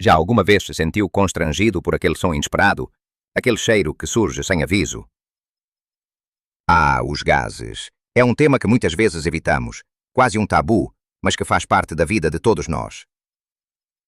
Já alguma vez se sentiu constrangido por aquele som inesperado? Aquele cheiro que surge sem aviso? Os gases. É um tema que muitas vezes evitamos, quase um tabu, mas que faz parte da vida de todos nós.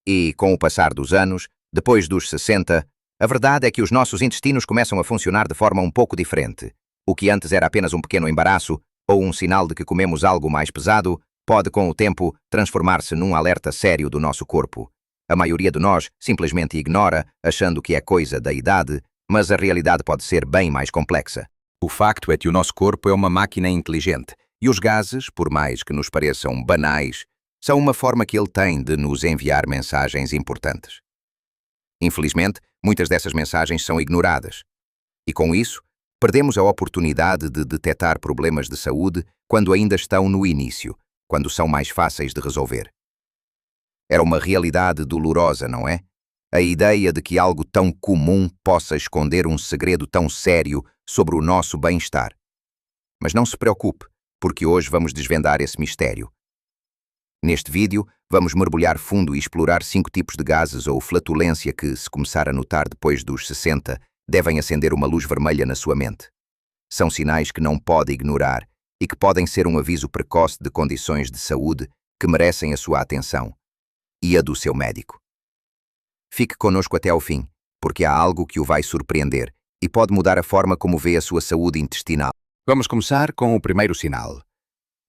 E, com o passar dos anos, depois dos 60, a verdade é que os nossos intestinos começam a funcionar de forma um pouco diferente. O que antes era apenas um pequeno embaraço ou um sinal de que comemos algo mais pesado, pode, com o tempo, transformar-se num alerta sério do nosso corpo. A maioria de nós simplesmente ignora, achando que é coisa da idade, mas a realidade pode ser bem mais complexa. O facto é que o nosso corpo é uma máquina inteligente, e os gases, por mais que nos pareçam banais, são uma forma que ele tem de nos enviar mensagens importantes. Infelizmente, muitas dessas mensagens são ignoradas. E com isso, perdemos a oportunidade de detectar problemas de saúde quando ainda estão no início, quando são mais fáceis de resolver. Era uma realidade dolorosa, não é? A ideia de que algo tão comum possa esconder um segredo tão sério sobre o nosso bem-estar. Mas não se preocupe, porque hoje vamos desvendar esse mistério. Neste vídeo, vamos mergulhar fundo e explorar 5 tipos de gases ou flatulência que, se começar a notar depois dos 60, devem acender uma luz vermelha na sua mente. São sinais que não pode ignorar e que podem ser um aviso precoce de condições de saúde que merecem a sua atenção e a do seu médico. Fique conosco até ao fim, porque há algo que o vai surpreender e pode mudar a forma como vê a sua saúde intestinal. Vamos começar com o primeiro sinal.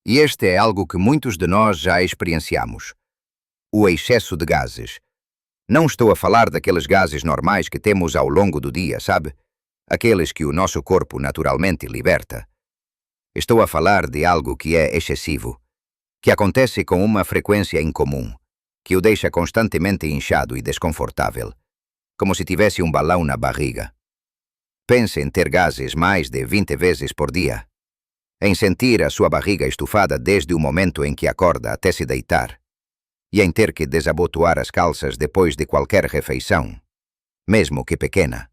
E este é algo que muitos de nós já experienciamos: o excesso de gases. Não estou a falar daqueles gases normais que temos ao longo do dia, sabe? Aqueles que o nosso corpo naturalmente liberta. Estou a falar de algo que é excessivo, que acontece com uma frequência incomum, que o deixa constantemente inchado e desconfortável, como se tivesse um balão na barriga. Pense em ter gases mais de 20 vezes por dia, em sentir a sua barriga estufada desde o momento em que acorda até se deitar, e em ter que desabotoar as calças depois de qualquer refeição, mesmo que pequena.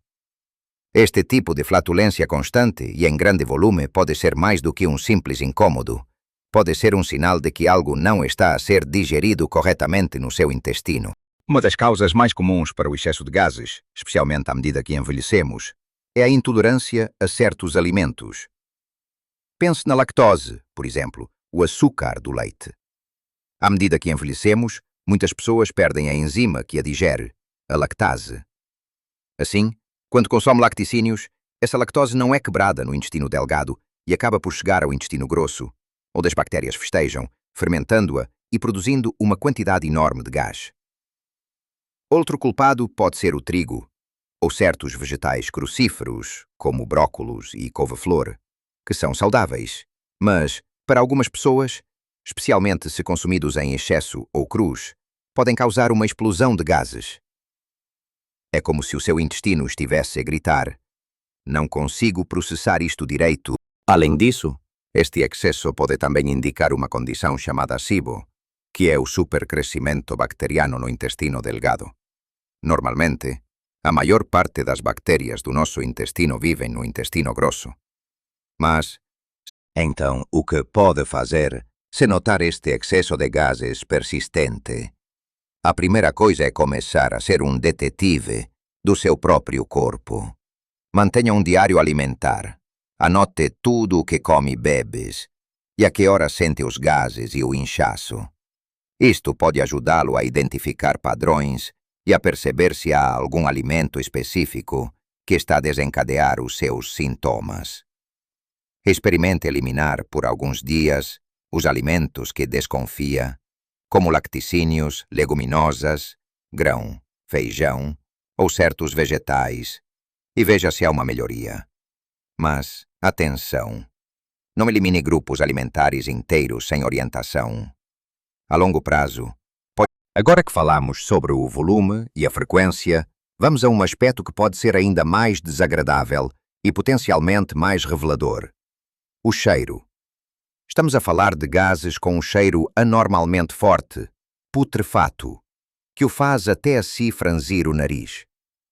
Este tipo de flatulência constante e em grande volume pode ser mais do que um simples incômodo. Pode ser um sinal de que algo não está a ser digerido corretamente no seu intestino. Uma das causas mais comuns para o excesso de gases, especialmente à medida que envelhecemos, é a intolerância a certos alimentos. Pense na lactose, por exemplo, o açúcar do leite. À medida que envelhecemos, muitas pessoas perdem a enzima que a digere, a lactase. Assim, quando consome lacticínios, essa lactose não é quebrada no intestino delgado e acaba por chegar ao intestino grosso, onde as bactérias festejam, fermentando-a e produzindo uma quantidade enorme de gás. Outro culpado pode ser o trigo, ou certos vegetais crucíferos, como brócolos e couve-flor, que são saudáveis, mas, para algumas pessoas, especialmente se consumidos em excesso ou crus, podem causar uma explosão de gases. É como se o seu intestino estivesse a gritar: "Não consigo processar isto direito." Além disso, este excesso pode também indicar uma condição chamada SIBO, que é o supercrescimento bacteriano no intestino delgado. Normalmente, a maior parte das bactérias do nosso intestino vivem no intestino grosso. Mas, então, o que pode fazer se notar este excesso de gases persistente? A primeira coisa é começar a ser um detetive do seu próprio corpo. Mantenha um diário alimentar. Anote tudo o que come e bebes, e a que hora sente os gases e o inchaço. Isto pode ajudá-lo a identificar padrões e a perceber se há algum alimento específico que está a desencadear os seus sintomas. Experimente eliminar por alguns dias os alimentos que desconfia, como lacticínios, leguminosas, grão, feijão ou certos vegetais, e veja se há uma melhoria. Mas, atenção, não elimine grupos alimentares inteiros sem orientação. A longo prazo, Agora que falamos sobre o volume e a frequência, vamos a um aspecto que pode ser ainda mais desagradável e potencialmente mais revelador: o cheiro. Estamos a falar de gases com um cheiro anormalmente forte, putrefato, que o faz até a si franzir o nariz.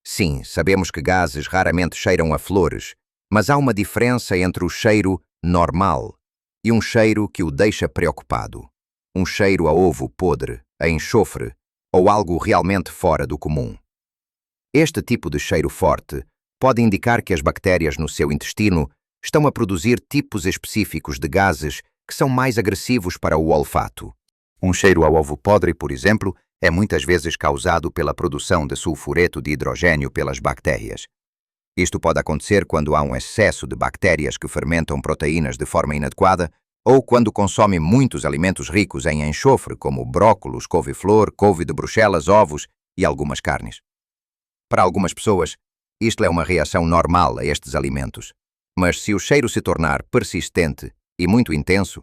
Sim, sabemos que gases raramente cheiram a flores, mas há uma diferença entre o cheiro normal e um cheiro que o deixa preocupado. Um cheiro a ovo podre, a enxofre ou algo realmente fora do comum. Este tipo de cheiro forte pode indicar que as bactérias no seu intestino estão a produzir tipos específicos de gases que são mais agressivos para o olfato. Um cheiro a ovo podre, por exemplo, é muitas vezes causado pela produção de sulfureto de hidrogênio pelas bactérias. Isto pode acontecer quando há um excesso de bactérias que fermentam proteínas de forma inadequada ou quando consome muitos alimentos ricos em enxofre, como brócolos, couve-flor, couve de Bruxelas, ovos e algumas carnes. Para algumas pessoas, isto é uma reação normal a estes alimentos, mas se o cheiro se tornar persistente e muito intenso,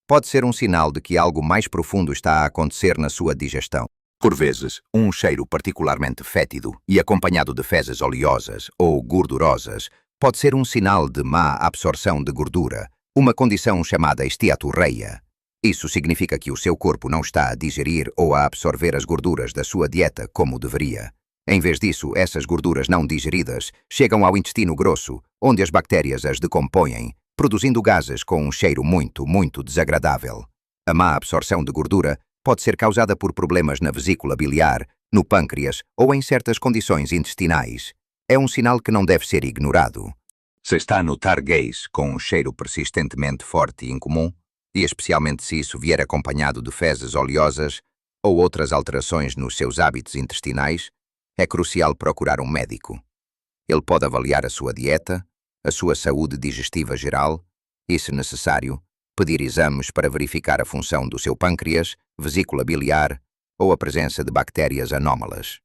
pode ser um sinal de que algo mais profundo está a acontecer na sua digestão. Por vezes, um cheiro particularmente fétido e acompanhado de fezes oleosas ou gordurosas pode ser um sinal de má absorção de gordura, uma condição chamada esteatorreia. Isso significa que o seu corpo não está a digerir ou a absorver as gorduras da sua dieta como deveria. Em vez disso, essas gorduras não digeridas chegam ao intestino grosso, onde as bactérias as decompõem, produzindo gases com um cheiro muito desagradável. A má absorção de gordura pode ser causada por problemas na vesícula biliar, no pâncreas ou em certas condições intestinais. É um sinal que não deve ser ignorado. Se está a notar gays com um cheiro persistentemente forte e incomum, e especialmente se isso vier acompanhado de fezes oleosas ou outras alterações nos seus hábitos intestinais, é crucial procurar um médico. Ele pode avaliar a sua dieta, a sua saúde digestiva geral e, se necessário, pedir exames para verificar a função do seu pâncreas, vesícula biliar ou a presença de bactérias anómalas.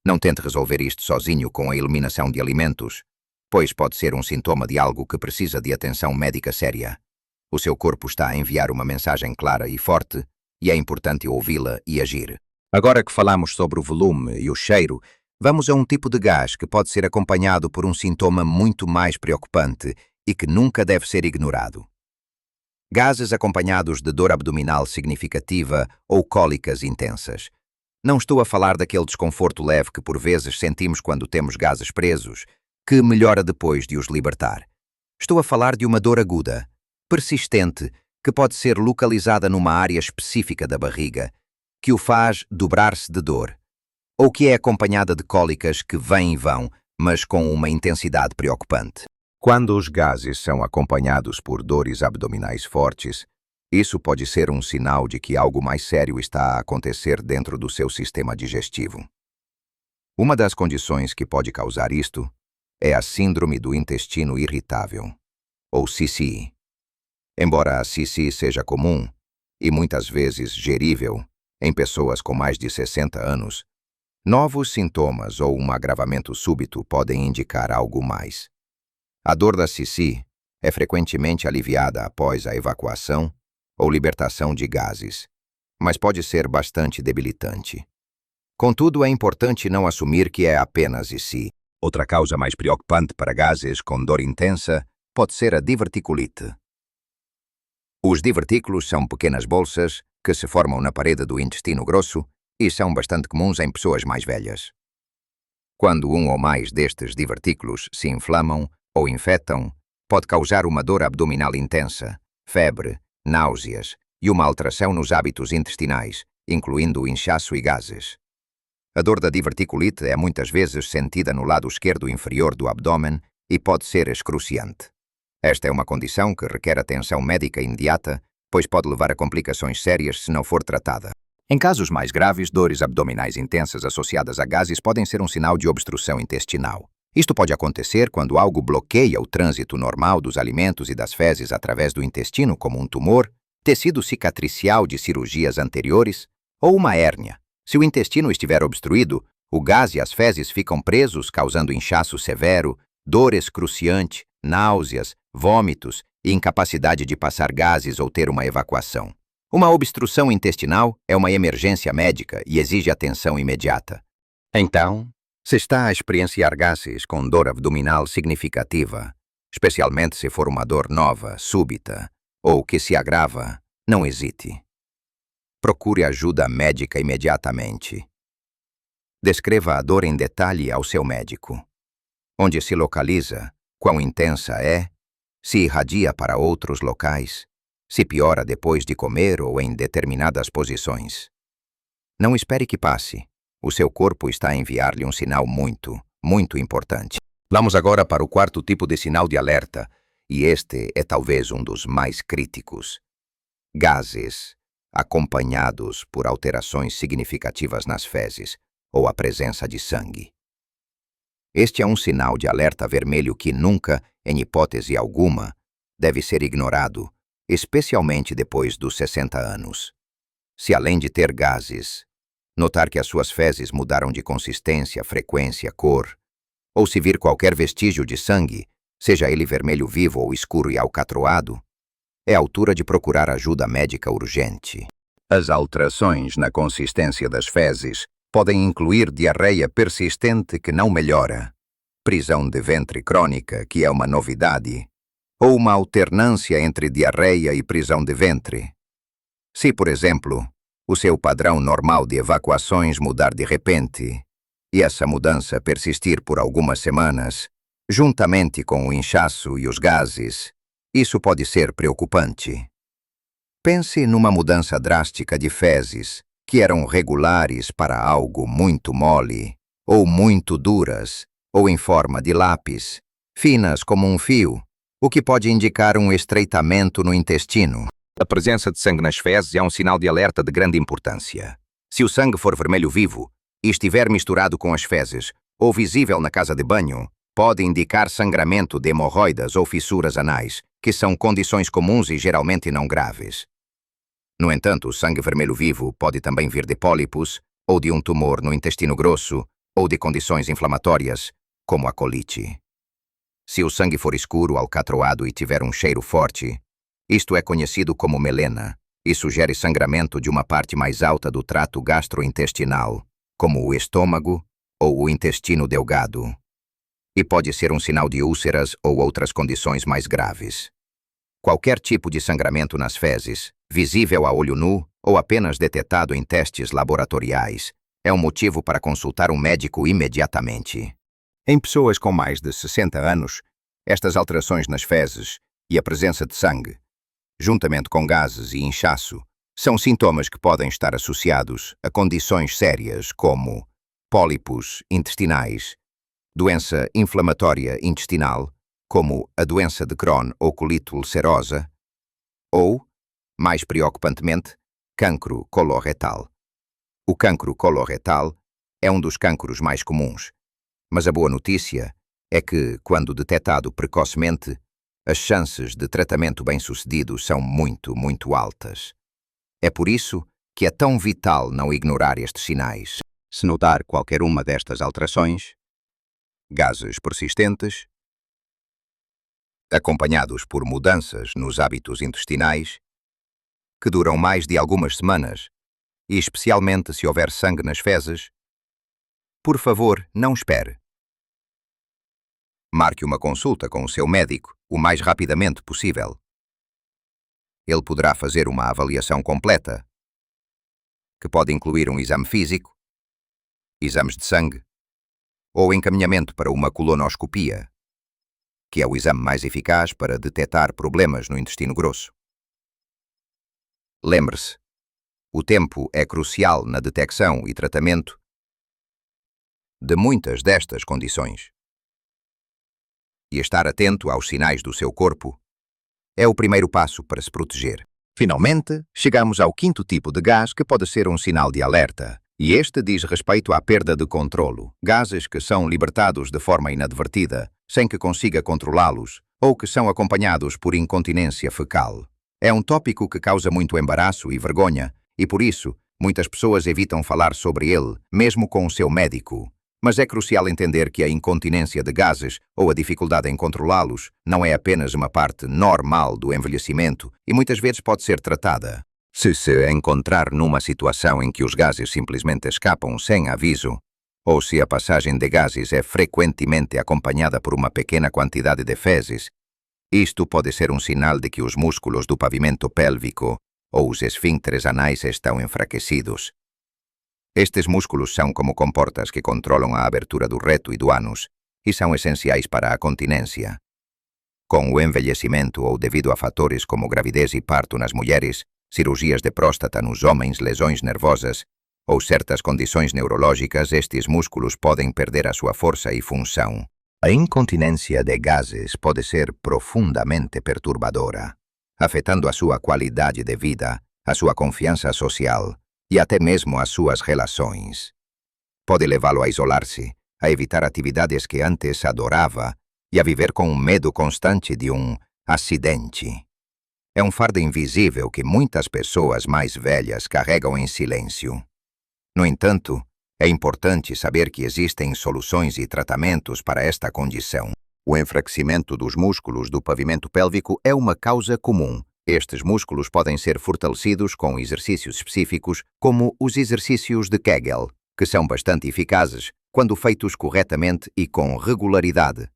Não tente resolver isto sozinho com a eliminação de alimentos, pois pode ser um sintoma de algo que precisa de atenção médica séria. O seu corpo está a enviar uma mensagem clara e forte, e é importante ouvi-la e agir. Agora que falamos sobre o volume e o cheiro, vamos a um tipo de gás que pode ser acompanhado por um sintoma muito mais preocupante e que nunca deve ser ignorado. Gases acompanhados de dor abdominal significativa ou cólicas intensas. Não estou a falar daquele desconforto leve que por vezes sentimos quando temos gases presos, que melhora depois de os libertar. Estou a falar de uma dor aguda, persistente, que pode ser localizada numa área específica da barriga, que o faz dobrar-se de dor, ou que é acompanhada de cólicas que vêm e vão, mas com uma intensidade preocupante. Quando os gases são acompanhados por dores abdominais fortes, isso pode ser um sinal de que algo mais sério está a acontecer dentro do seu sistema digestivo. Uma das condições que pode causar isto é a síndrome do intestino irritável, ou SISI. Embora a SISI seja comum e muitas vezes gerível em pessoas com mais de 60 anos, novos sintomas ou um agravamento súbito podem indicar algo mais. A dor da SISI é frequentemente aliviada após a evacuação ou libertação de gases, mas pode ser bastante debilitante. Contudo, é importante não assumir que é apenas SISI. Outra causa mais preocupante para gases com dor intensa pode ser a diverticulite. Os divertículos são pequenas bolsas que se formam na parede do intestino grosso e são bastante comuns em pessoas mais velhas. Quando um ou mais destes divertículos se inflamam ou infectam, pode causar uma dor abdominal intensa, febre, náuseas e uma alteração nos hábitos intestinais, incluindo inchaço e gases. A dor da diverticulite é muitas vezes sentida no lado esquerdo inferior do abdômen e pode ser excruciante. Esta é uma condição que requer atenção médica imediata, pois pode levar a complicações sérias se não for tratada. Em casos mais graves, dores abdominais intensas associadas a gases podem ser um sinal de obstrução intestinal. Isto pode acontecer quando algo bloqueia o trânsito normal dos alimentos e das fezes através do intestino, como um tumor, tecido cicatricial de cirurgias anteriores ou uma hérnia. Se o intestino estiver obstruído, o gás e as fezes ficam presos, causando inchaço severo, dor excruciante, náuseas, vômitos e incapacidade de passar gases ou ter uma evacuação. Uma obstrução intestinal é uma emergência médica e exige atenção imediata. Então, se está a experienciar gases com dor abdominal significativa, especialmente se for uma dor nova, súbita, ou que se agrava, não hesite. Procure ajuda médica imediatamente. Descreva a dor em detalhe ao seu médico. Onde se localiza, quão intensa é, se irradia para outros locais, se piora depois de comer ou em determinadas posições. Não espere que passe. O seu corpo está a enviar-lhe um sinal muito, muito importante. Vamos agora para o quarto tipo de sinal de alerta, e este é talvez um dos mais críticos. Gases, acompanhados por alterações significativas nas fezes ou a presença de sangue. Este é um sinal de alerta vermelho que nunca, em hipótese alguma, deve ser ignorado, especialmente depois dos 60 anos. Se além de ter gases, notar que as suas fezes mudaram de consistência, frequência, cor, ou se vir qualquer vestígio de sangue, seja ele vermelho vivo ou escuro e alcatroado, é a altura de procurar ajuda médica urgente. As alterações na consistência das fezes podem incluir diarreia persistente que não melhora, prisão de ventre crônica, que é uma novidade, ou uma alternância entre diarreia e prisão de ventre. Se, por exemplo, o seu padrão normal de evacuações mudar de repente, e essa mudança persistir por algumas semanas, juntamente com o inchaço e os gases, isso pode ser preocupante. Pense numa mudança drástica de fezes, que eram regulares para algo muito mole, ou muito duras, ou em forma de lápis, finas como um fio, o que pode indicar um estreitamento no intestino. A presença de sangue nas fezes é um sinal de alerta de grande importância. Se o sangue for vermelho vivo e estiver misturado com as fezes, ou visível na casa de banho, pode indicar sangramento de hemorroidas ou fissuras anais, que são condições comuns e geralmente não graves. No entanto, o sangue vermelho vivo pode também vir de pólipos, ou de um tumor no intestino grosso, ou de condições inflamatórias, como a colite. Se o sangue for escuro, alcatroado e tiver um cheiro forte, isto é conhecido como melena, e sugere sangramento de uma parte mais alta do trato gastrointestinal, como o estômago ou o intestino delgado. E pode ser um sinal de úlceras ou outras condições mais graves. Qualquer tipo de sangramento nas fezes, visível a olho nu ou apenas detetado em testes laboratoriais, é um motivo para consultar um médico imediatamente. Em pessoas com mais de 60 anos, estas alterações nas fezes e a presença de sangue, juntamente com gases e inchaço, são sintomas que podem estar associados a condições sérias como pólipos intestinais, doença inflamatória intestinal, como a doença de Crohn ou colite ulcerosa, ou, mais preocupantemente, cancro coloretal. O cancro coloretal é um dos cancros mais comuns, mas a boa notícia é que, quando detectado precocemente, as chances de tratamento bem-sucedido são muito, muito altas. É por isso que é tão vital não ignorar estes sinais. Se notar qualquer uma destas alterações, gases persistentes, acompanhados por mudanças nos hábitos intestinais, que duram mais de algumas semanas, e especialmente se houver sangue nas fezes, por favor, não espere. Marque uma consulta com o seu médico o mais rapidamente possível. Ele poderá fazer uma avaliação completa, que pode incluir um exame físico, exames de sangue, ou encaminhamento para uma colonoscopia, que é o exame mais eficaz para detectar problemas no intestino grosso. Lembre-se, o tempo é crucial na detecção e tratamento de muitas destas condições. E estar atento aos sinais do seu corpo é o primeiro passo para se proteger. Finalmente, chegamos ao quinto tipo de gás que pode ser um sinal de alerta, e este diz respeito à perda de controlo. Gases que são libertados de forma inadvertida, sem que consiga controlá-los, ou que são acompanhados por incontinência fecal. É um tópico que causa muito embaraço e vergonha, e por isso, muitas pessoas evitam falar sobre ele, mesmo com o seu médico. Mas é crucial entender que a incontinência de gases ou a dificuldade em controlá-los não é apenas uma parte normal do envelhecimento e muitas vezes pode ser tratada. Se se encontrar numa situação em que os gases simplesmente escapam sem aviso, ou se a passagem de gases é frequentemente acompanhada por uma pequena quantidade de fezes, isto pode ser um sinal de que os músculos do pavimento pélvico ou os esfíncteres anais estão enfraquecidos. Estes músculos são como comportas que controlam a abertura do reto e do ânus e são essenciais para a continência. Com o envelhecimento ou devido a fatores como gravidez e parto nas mulheres, cirurgias de próstata nos homens, lesões nervosas ou certas condições neurológicas, estes músculos podem perder a sua força e função. A incontinência de gases pode ser profundamente perturbadora, afetando a sua qualidade de vida, a sua confiança social e até mesmo as suas relações. Pode levá-lo a isolar-se, a evitar atividades que antes adorava e a viver com o medo constante de um acidente. É um fardo invisível que muitas pessoas mais velhas carregam em silêncio. No entanto, é importante saber que existem soluções e tratamentos para esta condição. O enfraquecimento dos músculos do pavimento pélvico é uma causa comum. Estes músculos podem ser fortalecidos com exercícios específicos, como os exercícios de Kegel, que são bastante eficazes quando feitos corretamente e com regularidade.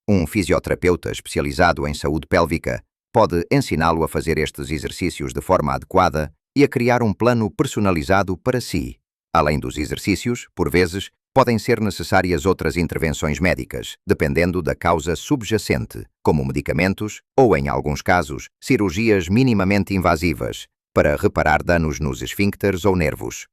Um fisioterapeuta especializado em saúde pélvica pode ensiná-lo a fazer estes exercícios de forma adequada e a criar um plano personalizado para si. Além dos exercícios, por vezes, podem ser necessárias outras intervenções médicas, dependendo da causa subjacente, como medicamentos ou, em alguns casos, cirurgias minimamente invasivas, para reparar danos nos esfíncteres ou nervos.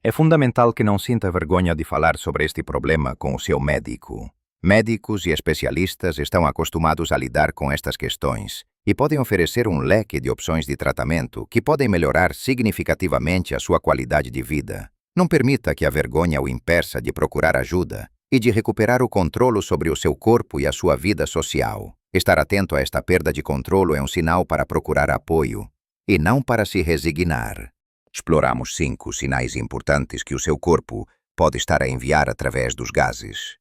É fundamental que não sinta vergonha de falar sobre este problema com o seu médico. Médicos e especialistas estão acostumados a lidar com estas questões e podem oferecer um leque de opções de tratamento que podem melhorar significativamente a sua qualidade de vida. Não permita que a vergonha o impeça de procurar ajuda e de recuperar o controle sobre o seu corpo e a sua vida social. Estar atento a esta perda de controle é um sinal para procurar apoio e não para se resignar. Exploramos 5 sinais importantes que o seu corpo pode estar a enviar através dos gases.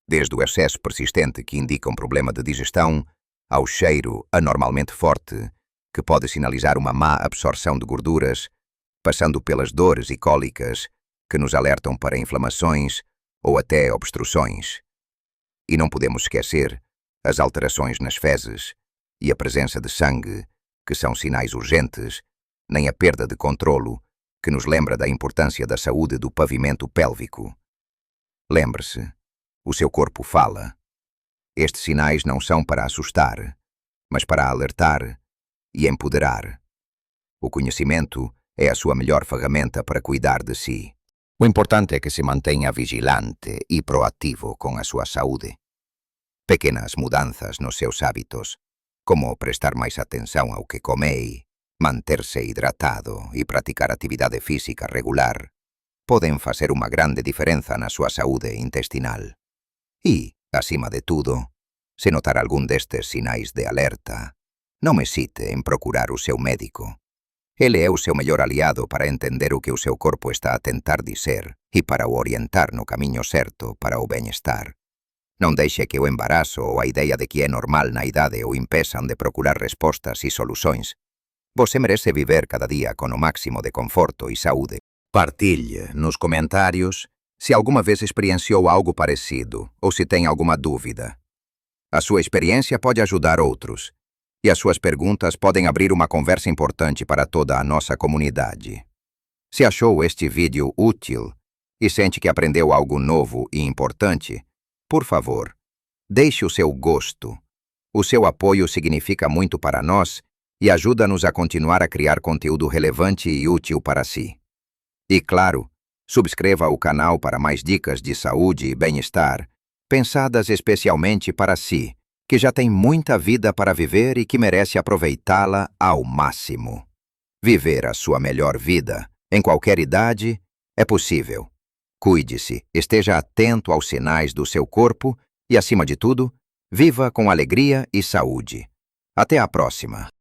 Desde o excesso persistente que indica um problema de digestão, ao cheiro anormalmente forte, que pode sinalizar uma má absorção de gorduras, passando pelas dores e cólicas, que nos alertam para inflamações ou até obstruções. E não podemos esquecer as alterações nas fezes e a presença de sangue, que são sinais urgentes, nem a perda de controlo, que nos lembra da importância da saúde do pavimento pélvico. Lembre-se, o seu corpo fala. Estes sinais não são para assustar, mas para alertar e empoderar. O conhecimento é a sua melhor ferramenta para cuidar de si. O importante é que se mantenha vigilante e proativo com a sua saúde. Pequenas mudanças nos seus hábitos, como prestar mais atenção ao que come, manter-se hidratado e praticar atividade física regular, podem fazer uma grande diferença na sua saúde intestinal. E, acima de tudo, se notar algum destes sinais de alerta, não hesite em procurar o seu médico. Ele é o seu melhor aliado para entender o que o seu corpo está a tentar dizer e para o orientar no caminho certo para o bem-estar. Não deixe que o embaraço ou a ideia de que é normal na idade o impeçam de procurar respostas e soluções. Você merece viver cada dia com o máximo de conforto e saúde. Partilhe nos comentários se alguma vez experienciou algo parecido ou se tem alguma dúvida. A sua experiência pode ajudar outros, e as suas perguntas podem abrir uma conversa importante para toda a nossa comunidade. Se achou este vídeo útil e sente que aprendeu algo novo e importante, por favor, deixe o seu gosto. O seu apoio significa muito para nós e ajuda-nos a continuar a criar conteúdo relevante e útil para si. E claro, subscreva o canal para mais dicas de saúde e bem-estar, pensadas especialmente para si, que já tem muita vida para viver e que merece aproveitá-la ao máximo. Viver a sua melhor vida, em qualquer idade, é possível. Cuide-se, esteja atento aos sinais do seu corpo e, acima de tudo, viva com alegria e saúde. Até a próxima!